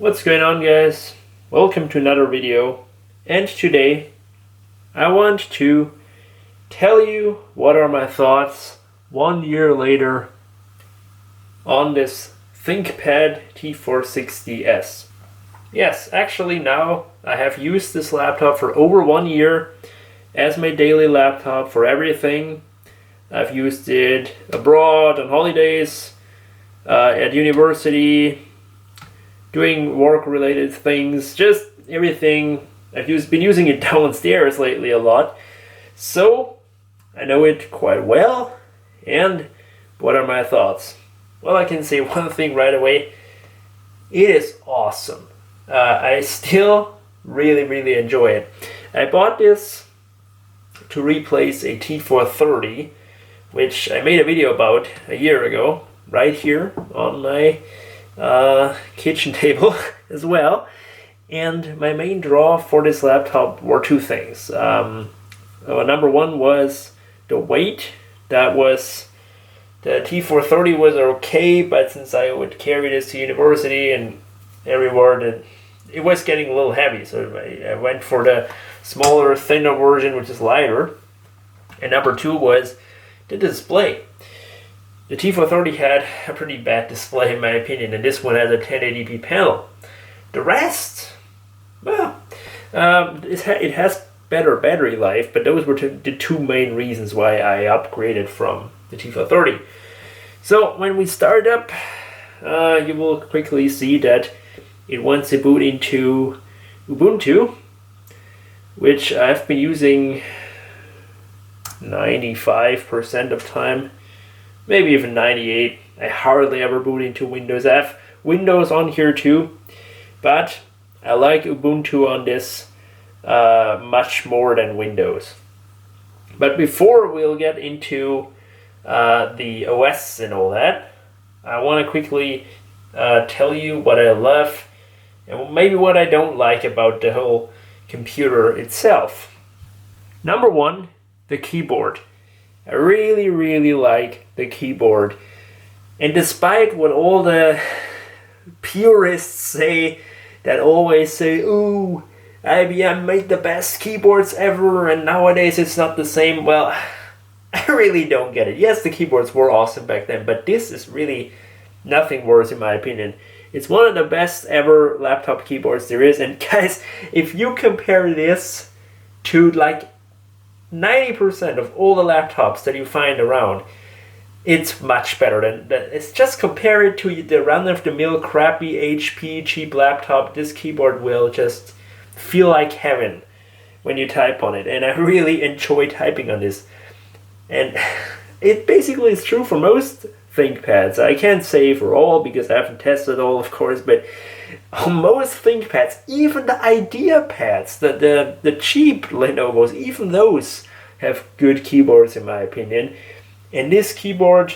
What's going on, guys? Welcome to another video, and today I want to tell you what are my thoughts 1 year later on this Thinkpad T460s. Yes, actually now I have used this laptop for over 1 year as my daily laptop for everything. I've used it abroad, on holidays, at university, doing work-related things, just everything. I've been using it downstairs lately a lot, so I know it quite well. And what are my thoughts? Well, I can say one thing right away. It is awesome. I still really enjoy it. I bought this to replace a T430, which I made a video about a year ago, right here on my kitchen table as well. And my main draw for this laptop were two things. Number one was the weight. That was, the T430 was okay, but since I would carry this to university and everywhere, it was getting a little heavy, so I went for the smaller, thinner version, which is lighter. And number two was the display. The T430 had a pretty bad display in my opinion, and this one has a 1080p panel. The rest, well, it has better battery life, but those were the two main reasons why I upgraded from the T430. So when we start up, you will quickly see that it wants to boot into Ubuntu, which I've been using 95% of time. Maybe even 98. I hardly ever boot into Windows. I have Windows on here too, but I like Ubuntu on this much more than Windows. But before we'll get into the OS and all that, I want to quickly tell you what I love and maybe what I don't like about the whole computer itself. Number one, the keyboard. I really like the keyboard, and despite what all the purists say, that always say, ooh, IBM made the best keyboards ever and nowadays it's not the same, well, I really don't get it. Yes, the keyboards were awesome back then, but this is really nothing worse in my opinion. It's one of the best ever laptop keyboards there is, and guys, if you compare this to like 90% of all the laptops that you find around, it's much better than that. It's just compare it to the run-of-the-mill crappy HP cheap laptop. This keyboard will just feel like heaven when you type on it, and I really enjoy typing on this. And it basically is true for most ThinkPads. I can't say for all because I haven't tested all, of course, but on most ThinkPads, even the IdeaPads, the cheap Lenovo's, even those have good keyboards in my opinion. And this keyboard,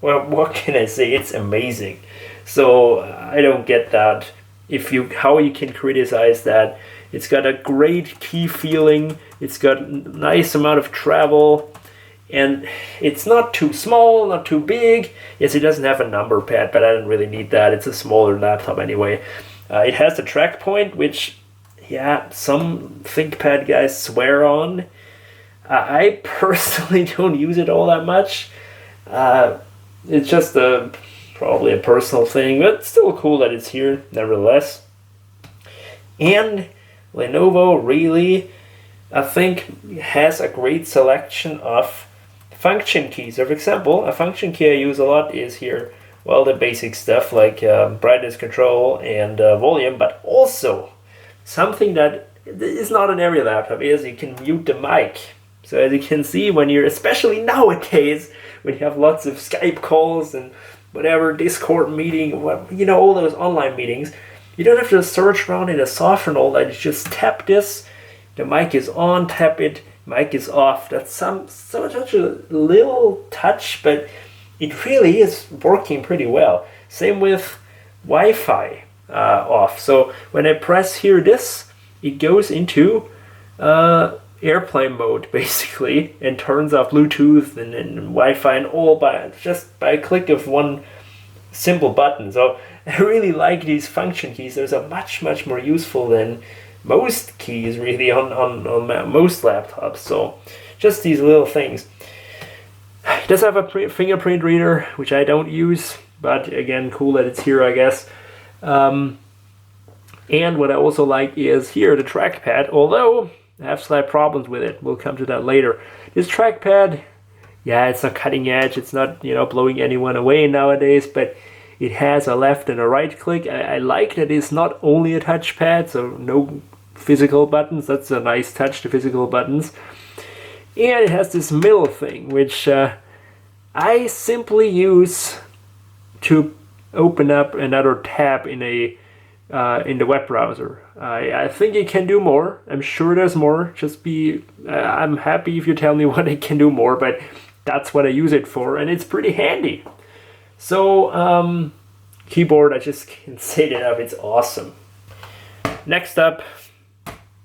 well, what can I say? It's amazing. So I don't get that. How you can criticize that. It's got a great key feeling. It's got a nice amount of travel. And it's not too small, not too big. Yes, it doesn't have a number pad, but I don't really need that. It's a smaller laptop anyway. It has the track point, which, yeah, some ThinkPad guys swear on. I personally don't use it all that much. It's just probably a personal thing, but it's still cool that it's here, nevertheless. And Lenovo really, I think, has a great selection of function keys. For example, a function key I use a lot is here, well, the basic stuff like brightness control and volume, but also something that is not on every laptop is you can mute the mic. So as you can see, when you're, especially nowadays, when you have lots of Skype calls and whatever, Discord meeting, all those online meetings, you don't have to search around in a software and all that. You just tap this, the mic is on, tap it, mic is off. That's such a little touch, but it really is working pretty well. Same with Wi-Fi off. So when I press here this, it goes into airplane mode basically and turns off Bluetooth and Wi-Fi and all just by a click of one simple button. So I really like these function keys. Those are much more useful than most keys really on most laptops. So just these little things. It does have a fingerprint reader, which I don't use, but again, cool that it's here, I guess. And what I also like is here the trackpad, although I have slight problems with it. We'll come to that later. This trackpad, yeah, it's not cutting edge. It's not, blowing anyone away nowadays, but it has a left and a right click. I like that it's not only a touchpad, so no physical buttons. That's a nice touch, the physical buttons. And it has this middle thing, which I simply use to open up another tab in the web browser. I think it can do more. I'm sure there's more. I'm happy if you tell me what it can do more, but that's what I use it for, and it's pretty handy. So, keyboard, I just can't say it enough, it's awesome. Next up,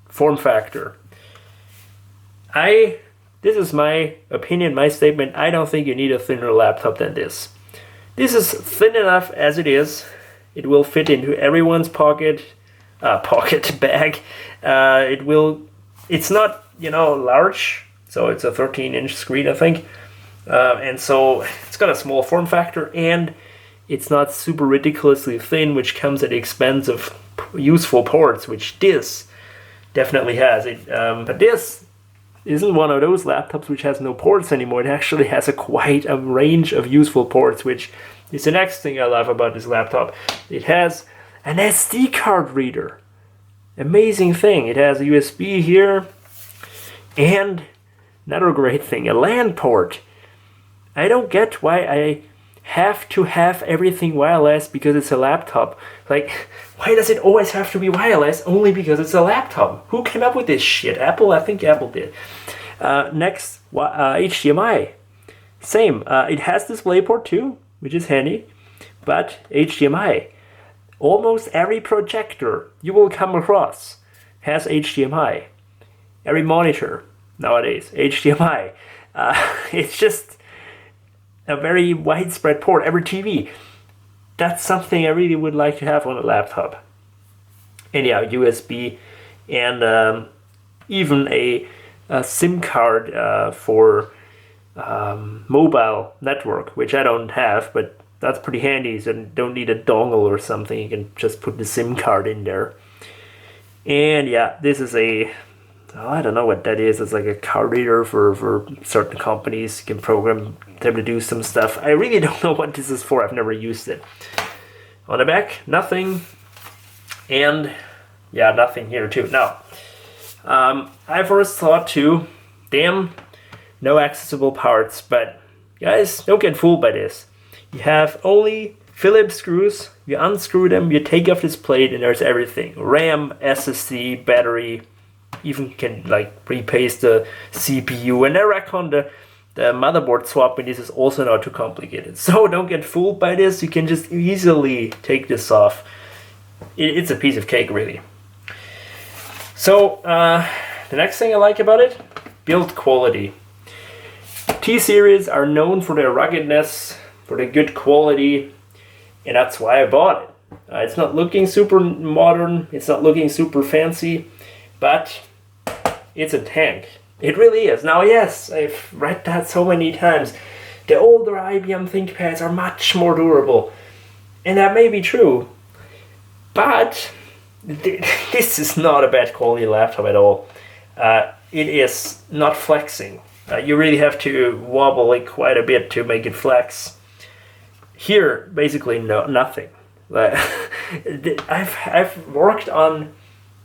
form factor. This is my opinion, my statement. I don't think you need a thinner laptop than this. This is thin enough as it is. It will fit into everyone's bag. It's not, large, so it's a 13-inch screen, I think. And so it's got a small form factor, and it's not super ridiculously thin, which comes at the expense of useful ports, which this definitely has. But this isn't one of those laptops which has no ports anymore. It actually has quite a range of useful ports, which is the next thing I love about this laptop. It has an SD card reader. Amazing thing. It has a USB here, and another great thing, a LAN port. I don't get why I have to have everything wireless because it's a laptop. Like, why does it always have to be wireless only because it's a laptop? Who came up with this shit? Apple? I think Apple did. Next, HDMI. Same. It has DisplayPort too, which is handy, but HDMI. Almost every projector you will come across has HDMI. Every monitor nowadays, HDMI. It's just a very widespread port. Every TV. That's something I really would like to have on a laptop. And yeah, USB, and even a SIM card for mobile network, which I don't have, but that's pretty handy. So you don't need a dongle or something. You can just put the SIM card in there. And yeah, this is I don't know what that is. It's like a card reader for certain companies. You can program them to do some stuff. I really don't know what this is for. I've never used it. On the back, nothing. And yeah, nothing here too. Now, I first thought too, damn, no accessible parts. But guys, don't get fooled by this. You have only Phillips screws. You unscrew them, you take off this plate, and there's everything. RAM, SSD, battery. Even can replace the CPU, and I reckon the motherboard swapping this is also not too complicated. So don't get fooled by this. You can just easily take this off. It's a piece of cake, really. So the next thing I like about it, build quality. T-series are known for their ruggedness, for their good quality, and that's why I bought it. It's not looking super modern. It's not looking super fancy. But it's a tank. It really is. Now, yes, I've read that so many times. The older IBM ThinkPads are much more durable. And that may be true. But this is not a bad quality laptop at all. It is not flexing. You really have to wobble it quite a bit to make it flex. Here, basically nothing. I've worked on...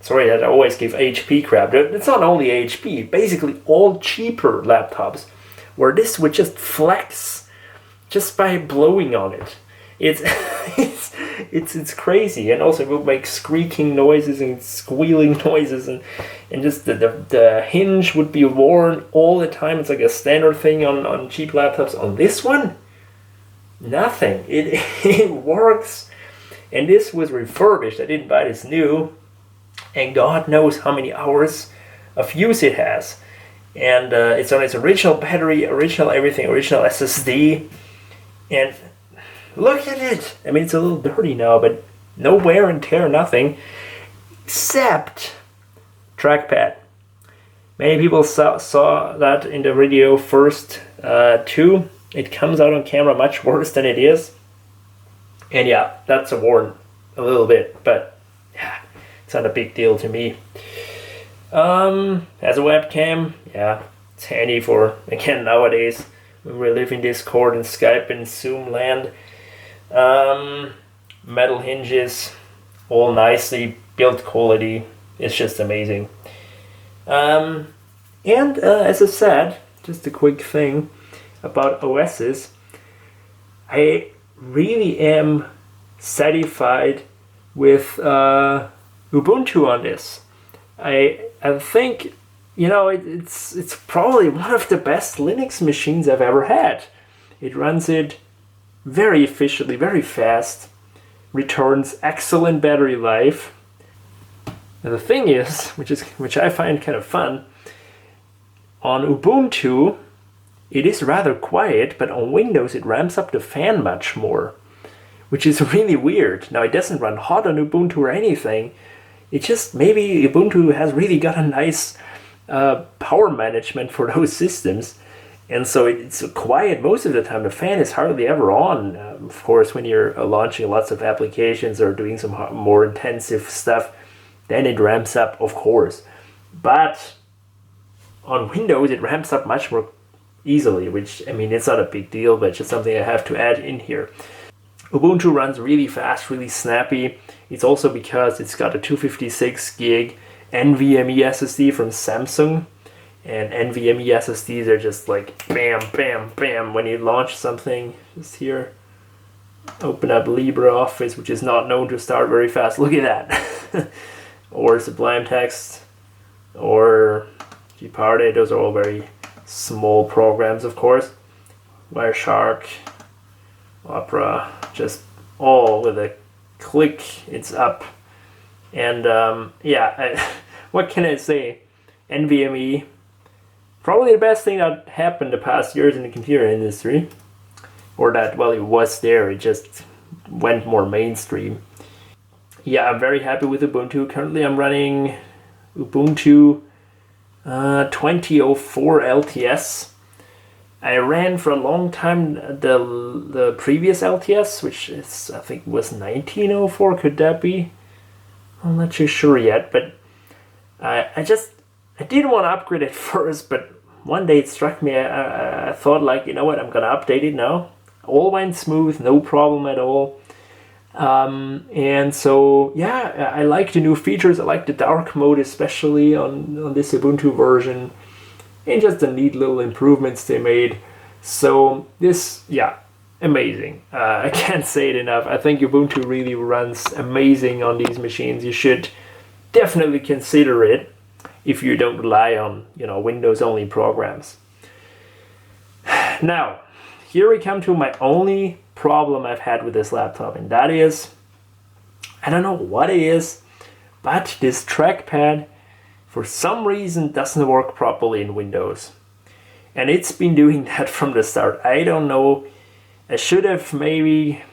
Sorry that I always give HP crap. It's not only HP, basically all cheaper laptops where this would just flex just by blowing on it. It's crazy, and also it will make squeaking noises and squealing noises, and just the hinge would be worn all the time. It's like a standard thing on cheap laptops. On this one, nothing. It works, and this was refurbished. I didn't buy this new. And God knows how many hours of use it has. And it's on its original battery, original everything, original SSD. And look at it. I mean, it's a little dirty now, but no wear and tear, nothing. Except Trackpad. Many people saw that in the video first too. It comes out on camera much worse than it is. And yeah, that's worn a little bit, but yeah, it's not a big deal to me. As a webcam, yeah, it's handy for, again, nowadays, when we live in Discord and Skype and Zoom land. Metal hinges, all nicely built quality. It's just amazing. And as I said, just a quick thing about OSs, I really am satisfied with Ubuntu on this. I think, it's probably one of the best Linux machines I've ever had. It runs it very efficiently, very fast, returns excellent battery life. And the thing is, which I find kind of fun, on Ubuntu it is rather quiet, but on Windows it ramps up the fan much more, which is really weird. Now, it doesn't run hot on Ubuntu or anything. It just, maybe Ubuntu has really got a nice power management for those systems, and so it's quiet most of the time. The fan is hardly ever on. Of course, when you're launching lots of applications or doing some more intensive stuff, then it ramps up, of course. But on Windows, it ramps up much more easily, which, I mean, it's not a big deal, but just something I have to add in here. Ubuntu runs really fast, really snappy. It's also because it's got a 256 gig NVMe SSD from Samsung, and NVMe SSDs are just like bam, bam, bam. When you launch something, just here, open up LibreOffice, which is not known to start very fast. Look at that. Or Sublime Text, or Gparted. Those are all very small programs, of course. Wireshark, Opera, just all with a click, it's up. And what can I say? NVMe, probably the best thing that happened the past years in the computer industry. Or that, well, it was there, it just went more mainstream. Yeah, I'm very happy with Ubuntu. Currently I'm running Ubuntu 2004 LTS. I ran for a long time the previous LTS, which is, I think, was 1904. Could that be? I'm not too sure yet, but I didn't want to upgrade it first, but one day it struck me. I thought, like, you know what, I'm gonna update it now. All went smooth, no problem at all. And so, yeah, I like the new features. I like the dark mode, especially on this Ubuntu version, and just the neat little improvements they made. So this, yeah, amazing. I can't say it enough. I think Ubuntu really runs amazing on these machines. You should definitely consider it if you don't rely on, Windows only programs. Now, here we come to my only problem I've had with this laptop, and that is, I don't know what it is, but this trackpad for some reason doesn't work properly in Windows. And it's been doing that from the start. I don't know. I should have maybe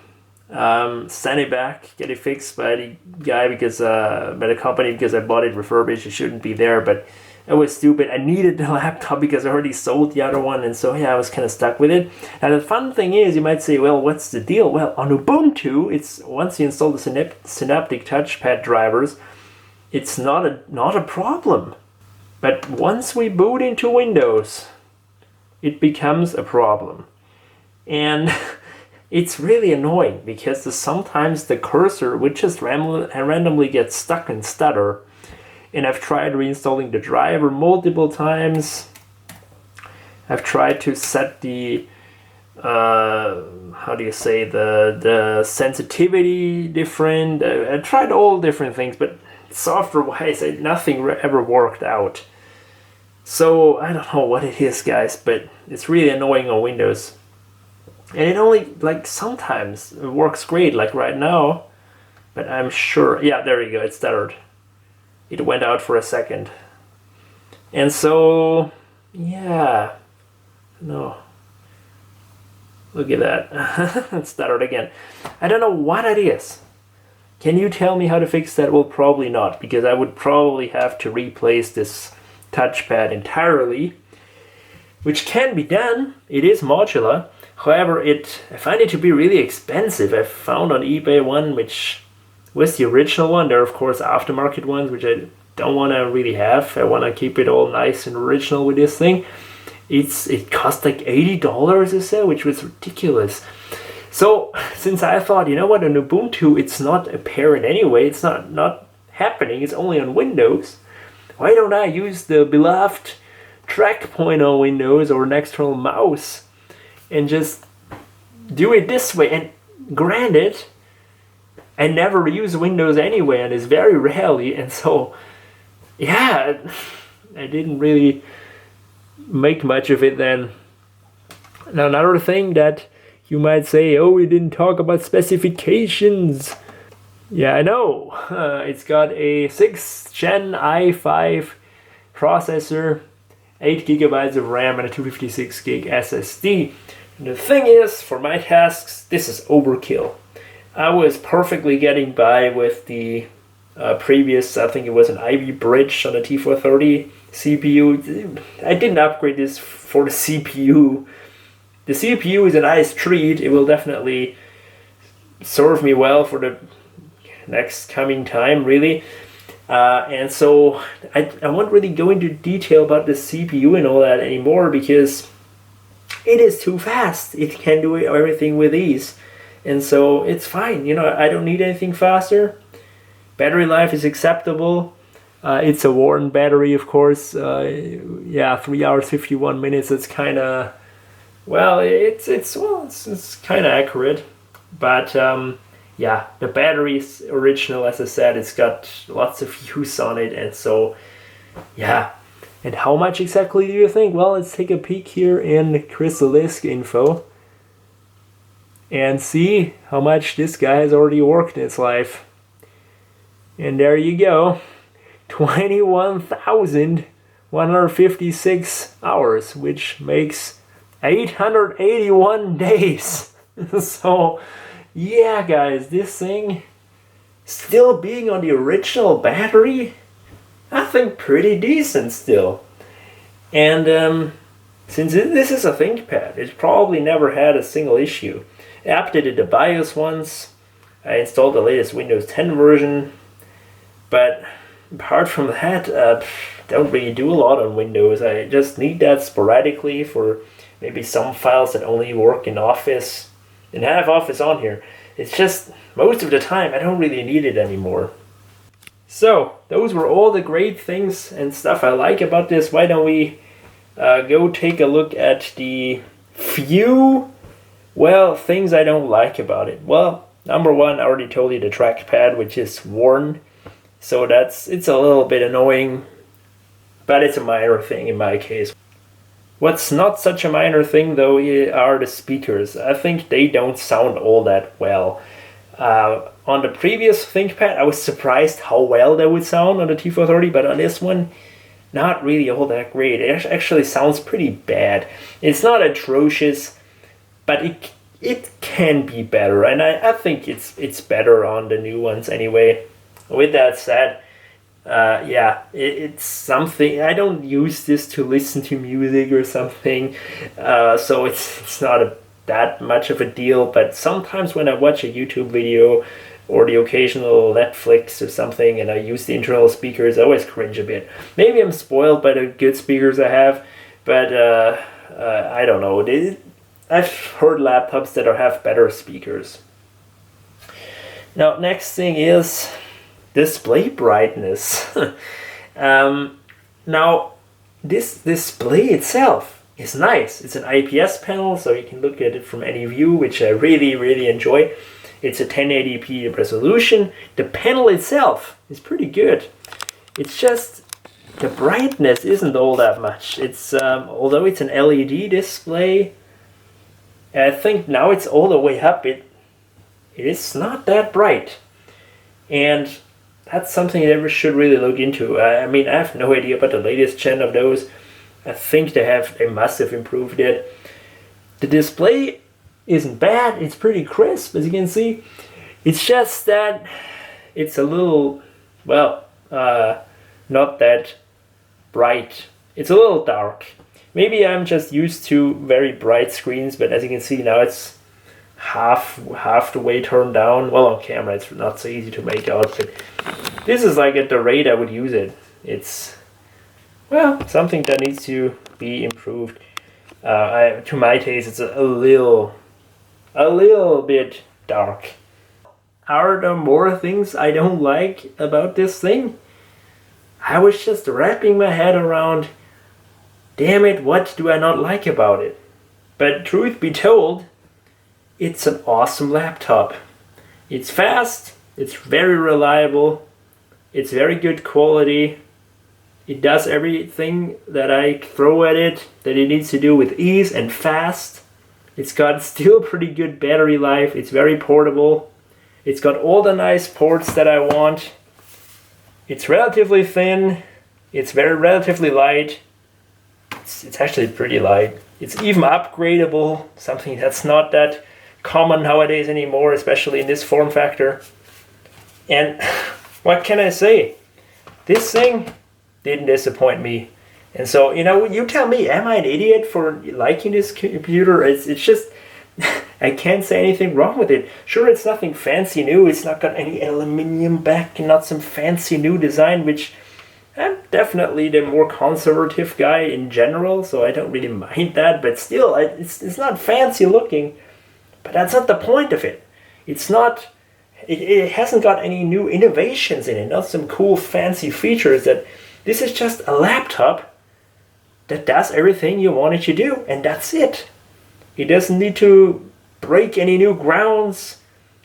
sent it back, get it fixed by the guy, by the company, because I bought it refurbished. It shouldn't be there, but it was stupid. I needed the laptop because I already sold the other one, and so yeah, I was kind of stuck with it. And the fun thing is, you might say, well, what's the deal? Well, on Ubuntu, it's once you install the Synaptic touchpad drivers, it's not a problem. But once we boot into Windows, it becomes a problem. And it's really annoying because sometimes the cursor would just randomly get stuck and stutter. And I've tried reinstalling the driver multiple times. I've tried to set the the sensitivity different. I tried all different things, but software-wise, nothing ever worked out. So I don't know what it is, guys, but it's really annoying on Windows. And it only, sometimes it works great, like right now. But I'm sure, yeah, there you go, it stuttered. It went out for a second. And so, yeah, no. Look at that. Let's start it again. I don't know what it is. Can you tell me how to fix that? Well, probably not, because I would probably have to replace this touchpad entirely, which can be done. It is modular. However, I find it to be really expensive. I found on eBay one which was the original one. There are of course aftermarket ones which I don't want to really have. I want to keep it all nice and original with this thing. It cost like $80 or so, which was ridiculous. So since I thought, you know what, on Ubuntu it's not apparent anyway, it's not happening, it's only on Windows, why don't I use the beloved Trackpad on Windows or an external mouse and just do it this way? And granted, I never use Windows anyway, and it's very rarely, and so yeah, I didn't really make much of it then. Now another thing that you might say, oh, we didn't talk about specifications. Yeah, I know. It's got a 6th gen i5 processor, 8 gigabytes of RAM, and a 256 gig SSD. And the thing is, for my tasks, this is overkill. I was perfectly getting by with the previous, I think it was an Ivy Bridge on a T430 CPU. I didn't upgrade this for the CPU. The CPU is a nice treat. It will definitely serve me well for the next coming time, really. And so I won't really go into detail about the CPU and all that anymore, because it is too fast. It can do everything with ease. And so it's fine. You know, I don't need anything faster. Battery life is acceptable. It's a Warren battery, of course. 3 hours, 51 minutes. It's kind of... Well, it's kind of accurate, but yeah, the battery's original, as I said. It's got lots of use on it, and so yeah. And how much exactly do you think? Well, let's take a peek here in Crystal Disk info and see how much this guy has already worked in its life. And there you go, 21,156 hours, which makes 881 days. So yeah, guys, this thing still being on the original battery, I think pretty decent still. And since this is a ThinkPad, it's probably never had a single issue. I updated the BIOS once, I installed the latest Windows 10 version, but apart from that, don't really do a lot on Windows. I just need that sporadically for maybe some files that only work in Office, and have Office on here. It's just, most of the time, I don't really need it anymore. So, those were all the great things and stuff I like about this. Why don't we go take a look at the few, well, things I don't like about it. Well, number one, I already told you, the trackpad, which is worn. So it's a little bit annoying, but it's a minor thing in my case. What's not such a minor thing, though, are the speakers. I think they don't sound all that well. On the previous ThinkPad, I was surprised how well they would sound on the T430, but on this one, not really all that great. It actually sounds pretty bad. It's not atrocious, but it can be better, and I think it's better on the new ones anyway. With that said, yeah, it's something. I don't use this to listen to music or something, so it's not that much of a deal. But sometimes when I watch a YouTube video or the occasional Netflix or something, and I use the internal speakers, I always cringe a bit. Maybe I'm spoiled by the good speakers I have, but I don't know. I've heard laptops that have better speakers. Now, next thing is display brightness. Now, this display itself is nice. It's an IPS panel, so you can look at it from any view, which I really, really enjoy. It's a 1080p resolution. The panel itself is pretty good. It's just the brightness isn't all that much. It's although it's an LED display, I think now it's all the way up. It is not that bright, and that's something that we should really look into. I mean, I have no idea about the latest gen of those. I think they must have improved it. The display isn't bad. It's pretty crisp, as you can see. It's just that it's a little, well, not that bright. It's a little dark. Maybe I'm just used to very bright screens, but as you can see now it's half the way turned down. Well, on camera it's not so easy to make out, but this is like at the rate I would use it. It's, well, something that needs to be improved. To my taste, it's a little bit dark. Are there more things I don't like about this thing? I was just wrapping my head around, damn it, what do I not like about it? But truth be told, it's an awesome laptop. It's fast, it's very reliable, it's very good quality. It does everything that I throw at it that it needs to do with ease and fast. It's got still pretty good battery life. It's very portable. It's got all the nice ports that I want. It's relatively thin. It's relatively light. It's actually pretty light. It's even upgradable, something that's not that common nowadays anymore, especially in this form factor. And what can I say? This thing didn't disappoint me. And so, you tell me, am I an idiot for liking this computer? It's just, I can't say anything wrong with it. Sure, it's nothing fancy new. It's not got any aluminum back and not some fancy new design, which I'm definitely the more conservative guy in general, so I don't really mind that. But still, it's not fancy looking. But that's not the point of it. It's not, it hasn't got any new innovations in it, not some cool fancy features. This is just a laptop that does everything you want it to do, and that's it. It doesn't need to break any new grounds.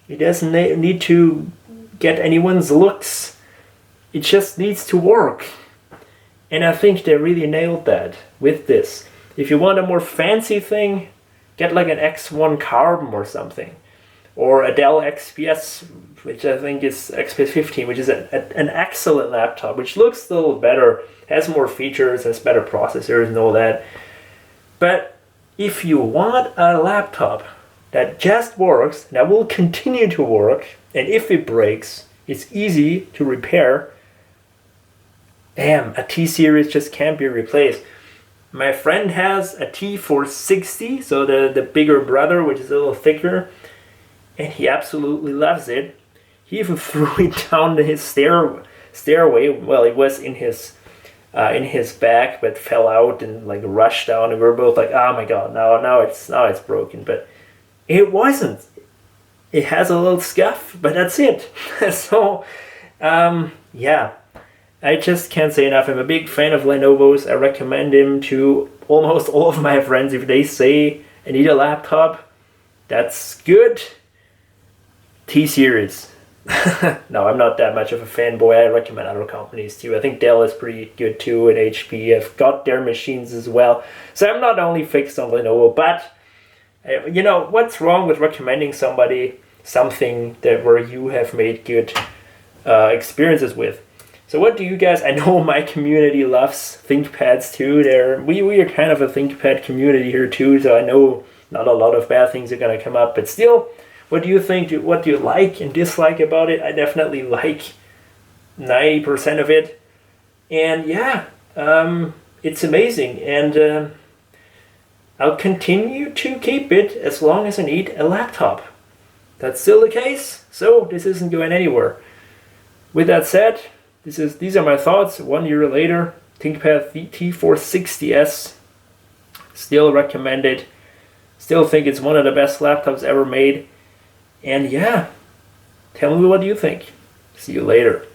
It doesn't need to get anyone's looks. It just needs to work. And I think they really nailed that with this. If you want a more fancy thing, get like an X1 Carbon or something. Or a Dell XPS, which I think is XPS 15, which is an excellent laptop, which looks a little better, has more features, has better processors and all that. But if you want a laptop that just works, that will continue to work, and if it breaks, it's easy to repair, damn, a T-Series just can't be replaced. My friend has a T460, so the bigger brother, which is a little thicker, and he absolutely loves it. He even threw it down his stairway. Well, it was in his bag, but fell out and like rushed down. And we were both like, "Oh my god, now it's broken." But it wasn't. It has a little scuff, but that's it. So, yeah, I just can't say enough. I'm a big fan of Lenovo's. I recommend them to almost all of my friends. If they say I need a laptop that's good, T-Series. No, I'm not that much of a fanboy. I recommend other companies too. I think Dell is pretty good too, and HP. I've got their machines as well. So I'm not only fixed on Lenovo, but what's wrong with recommending somebody something where you have made good experiences with? So what do you guys, I know my community loves ThinkPads too. We are kind of a ThinkPad community here too, so I know not a lot of bad things are going to come up, but still, what do you think? What do you like and dislike about it? I definitely like 90% of it. And yeah, it's amazing. And I'll continue to keep it as long as I need a laptop. That's still the case, so this isn't going anywhere. With that said, these are my thoughts 1 year later. ThinkPad T460s. Still recommend it. Still think it's one of the best laptops ever made. And yeah, tell me what you think. See you later.